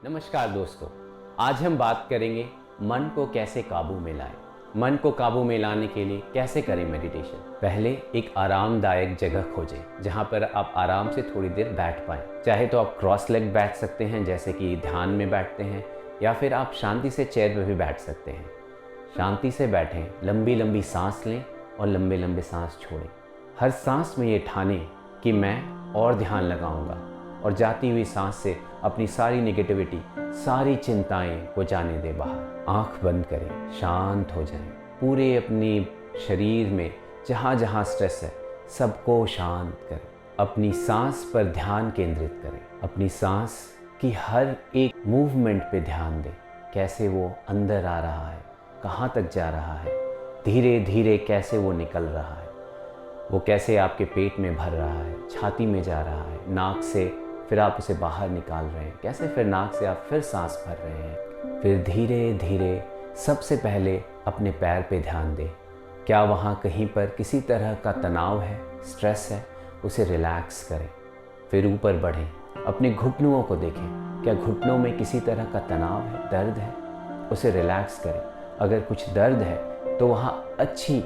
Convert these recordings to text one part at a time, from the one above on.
नमस्कार दोस्तों, आज हम बात करेंगे मन को कैसे काबू में लाएं। मन को काबू में लाने के लिए कैसे करें मेडिटेशन। पहले एक आरामदायक जगह खोजें जहां पर आप आराम से थोड़ी देर बैठ पाएं। चाहे तो आप क्रॉस लेग बैठ सकते हैं जैसे कि ध्यान में बैठते हैं, या फिर आप शांति से चेयर पर भी बैठ सकते हैं। शांति से बैठें, लंबी लंबी सांस लें और लंबे लंबे सांस छोड़ें। हर सांस में ये ठानें कि मैं और ध्यान लगाऊंगा, और जाती हुई सांस से अपनी सारी नेगेटिविटी, सारी चिंताएं को जाने दे बाहर। आंख बंद करें, शांत हो जाएं। पूरे अपनी शरीर में जहाँ जहाँ स्ट्रेस है सबको शांत करें। अपनी सांस पर ध्यान केंद्रित करें। अपनी सांस की हर एक मूवमेंट पे ध्यान दें, कैसे वो अंदर आ रहा है, कहाँ तक जा रहा है, धीरे धीरे कैसे वो निकल रहा है, वो कैसे आपके पेट में भर रहा है, छाती में जा रहा है, नाक से फिर आप उसे बाहर निकाल रहे हैं, कैसे फिर नाक से आप फिर सांस भर रहे हैं। फिर धीरे धीरे सबसे पहले अपने पैर पे ध्यान दें। क्या वहाँ कहीं पर किसी तरह का तनाव है, स्ट्रेस है, उसे रिलैक्स करें। फिर ऊपर बढ़ें, अपने घुटनों को देखें। क्या घुटनों में किसी तरह का तनाव है, दर्द है, उसे रिलैक्स करें। अगर कुछ दर्द है तो वहाँ अच्छी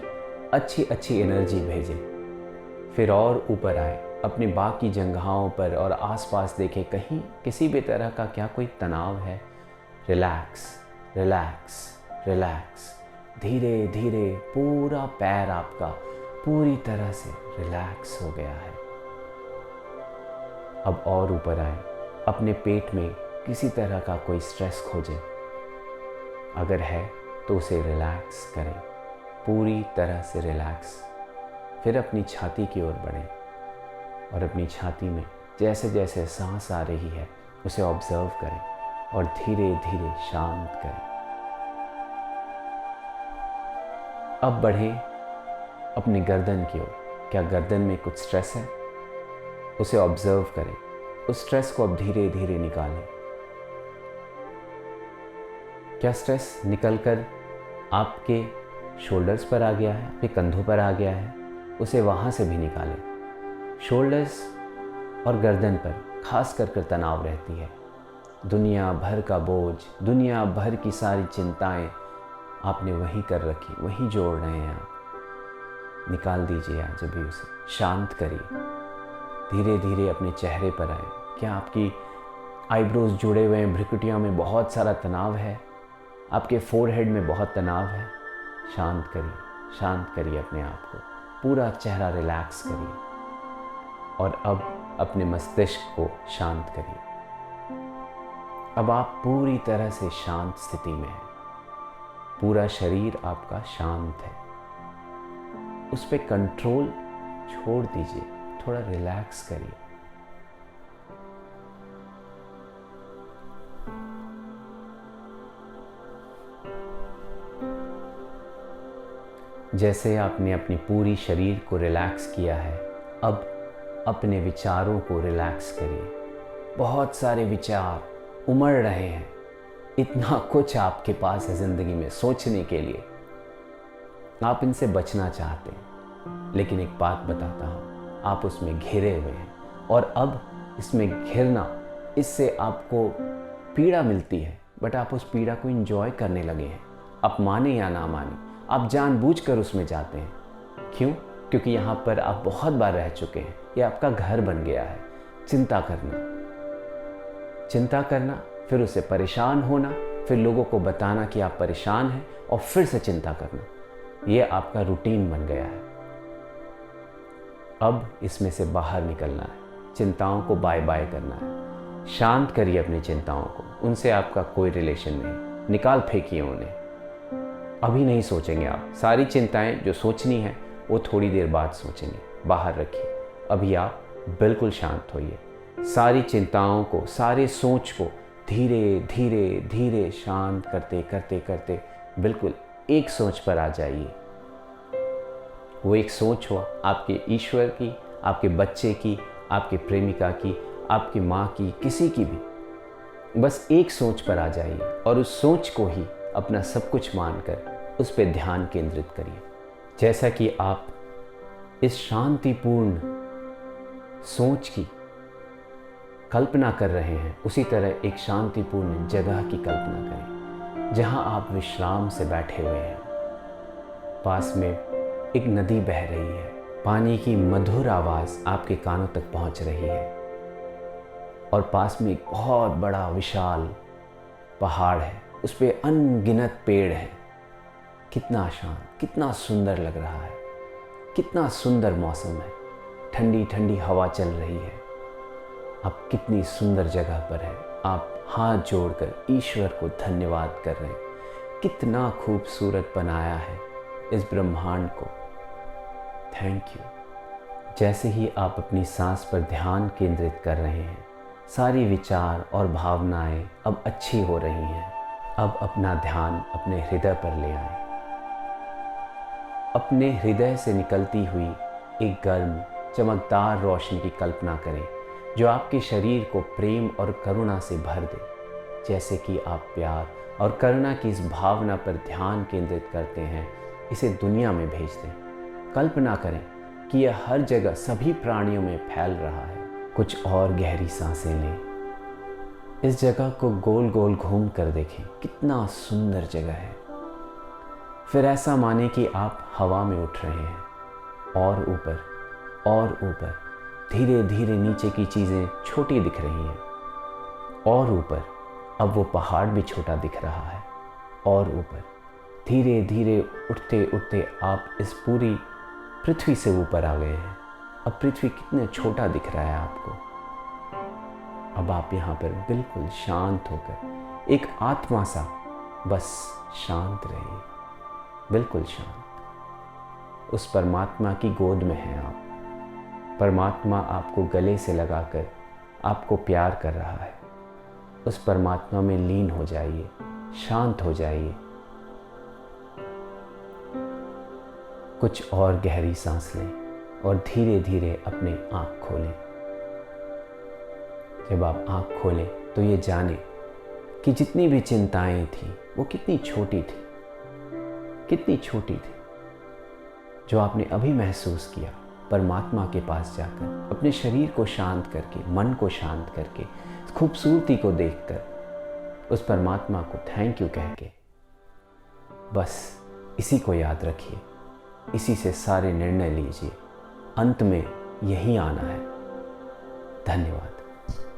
अच्छी अच्छी एनर्जी भेजें। फिर और ऊपर आए, अपनी बाकी जगहों पर और आसपास देखें कहीं किसी भी तरह का क्या कोई तनाव है। Relax relax relax. धीरे धीरे पूरा पैर आपका पूरी तरह से रिलैक्स हो गया है। अब और ऊपर आए, अपने पेट में किसी तरह का कोई स्ट्रेस खोजें। अगर है तो उसे रिलैक्स करें, पूरी तरह से रिलैक्स। फिर अपनी छाती की ओर बढ़ें और अपनी छाती में जैसे जैसे सांस आ रही है उसे ऑब्जर्व करें और धीरे धीरे शांत करें। अब बढ़ें अपनी गर्दन की ओर। क्या गर्दन में कुछ स्ट्रेस है, उसे ऑब्जर्व करें। उस स्ट्रेस को अब धीरे धीरे निकालें। क्या स्ट्रेस निकलकर आपके शोल्डर्स पर आ गया है, आपके कंधों पर आ गया है, उसे वहाँ से भी निकालें। शोल्डर्स और गर्दन पर खास कर तनाव रहती है। दुनिया भर का बोझ, दुनिया भर की सारी चिंताएं आपने वहीं कर रखी, वहीं जोड़ रहे हैं आप। निकाल दीजिए आज अभी उसे, शांत करिए। धीरे धीरे अपने चेहरे पर आए। क्या आपकी आईब्रोज जुड़े हुए हैं, भ्रुकुटियों में बहुत सारा तनाव है, आपके फोरहेड में बहुत तनाव है, शांत करिए, शांत करिए अपने आप को। पूरा चेहरा रिलैक्स करिए और अब अपने मस्तिष्क को शांत करिए। अब आप पूरी तरह से शांत स्थिति में हैं। पूरा शरीर आपका शांत है। उस पे कंट्रोल छोड़ दीजिए, थोड़ा रिलैक्स करिए। जैसे आपने अपनी पूरी शरीर को रिलैक्स किया है, अब अपने विचारों को रिलैक्स करिए। बहुत सारे विचार उमड़ रहे हैं, इतना कुछ आपके पास है ज़िंदगी में सोचने के लिए। आप इनसे बचना चाहते हैं, लेकिन एक बात बताता हूँ, आप उसमें घिरे हुए हैं। और अब इसमें घिरना, इससे आपको पीड़ा मिलती है, बट आप उस पीड़ा को एंजॉय करने लगे हैं। आप माने या ना माने, आप जानबूझकर उसमें जाते हैं। क्यों? क्योंकि यहाँ पर आप बहुत बार रह चुके हैं। ये आपका घर बन गया है। चिंता करना, फिर उससे परेशान होना, फिर लोगों को बताना कि आप परेशान हैं और फिर से चिंता करना, ये आपका रूटीन बन गया है। अब इसमें से बाहर निकलना है, चिंताओं को बाय बाय करना है। शांत करिए अपनी चिंताओं को, उनसे आपका कोई रिलेशन नहीं, निकाल फेंकिए उन्हें। अभी नहीं सोचेंगे आप। सारी चिंताएं जो सोचनी है वो थोड़ी देर बाद सोचेंगे, बाहर रखिए। अभी आप बिल्कुल शांत होइए। सारी चिंताओं को, सारे सोच को धीरे धीरे धीरे शांत करते करते करते बिल्कुल एक सोच पर आ जाइए। वो एक सोच हो आपके ईश्वर की, आपके बच्चे की, आपके प्रेमिका की, आपकी माँ की, किसी की भी। बस एक सोच पर आ जाइए और उस सोच को ही अपना सब कुछ मानकर उस पर ध्यान केंद्रित करिए। जैसा कि आप इस शांतिपूर्ण सोच की कल्पना कर रहे हैं उसी तरह एक शांतिपूर्ण जगह की कल्पना करें जहां आप विश्राम से बैठे हुए हैं। पास में एक नदी बह रही है, पानी की मधुर आवाज़ आपके कानों तक पहुंच रही है और पास में एक बहुत बड़ा विशाल पहाड़ है, उस पर अनगिनत पेड़ हैं। कितना शांत, कितना सुंदर लग रहा है, कितना सुंदर मौसम है, ठंडी ठंडी हवा चल रही है। आप कितनी सुंदर जगह पर हैं। आप हाथ जोड़कर ईश्वर को धन्यवाद कर रहे हैं। कितना खूबसूरत बनाया है इस ब्रह्मांड को। Thank you. जैसे ही आप अपनी सांस पर ध्यान केंद्रित कर रहे हैं, सारी विचार और भावनाएं अब अच्छी हो रही हैं। अब अपना ध्यान अपने हृदय पर ले आएं। अपने हृदय से निकलती हुई एक गर्म चमकदार रोशनी की कल्पना करें जो आपके शरीर को प्रेम और करुणा से भर दे। जैसे कि आप प्यार और करुणा की इस भावना पर ध्यान केंद्रित करते हैं, इसे दुनिया में भेज दें। कल्पना करें कि यह हर जगह सभी प्राणियों में फैल रहा है। कुछ और गहरी सांसें लें। इस जगह को गोल गोल घूम कर देखें, कितना सुंदर जगह है। फिर ऐसा माने कि आप हवा में उठ रहे हैं और ऊपर धीरे धीरे नीचे की चीज़ें छोटी दिख रही हैं और ऊपर अब वो पहाड़ भी छोटा दिख रहा है और ऊपर धीरे धीरे उठते उठते आप इस पूरी पृथ्वी से ऊपर आ गए हैं। अब पृथ्वी कितना छोटा दिख रहा है आपको। अब आप यहाँ पर बिल्कुल शांत होकर एक आत्मा सा बस शांत रहिए, बिल्कुल शांत। उस परमात्मा की गोद में हैं आप। परमात्मा आपको गले से लगाकर आपको प्यार कर रहा है। उस परमात्मा में लीन हो जाइए, शांत हो जाइए। कुछ और गहरी सांस लें और धीरे धीरे अपने आँख खोलें। जब आप आँख खोलें तो ये जानें कि जितनी भी चिंताएं थी वो कितनी छोटी थी। जो आपने अभी महसूस किया, परमात्मा के पास जाकर अपने शरीर को शांत करके, मन को शांत करके, खूबसूरती को देखकर उस परमात्मा को थैंक यू कह के बस इसी को याद रखिए। इसी से सारे निर्णय लीजिए। अंत में यही आना है। धन्यवाद।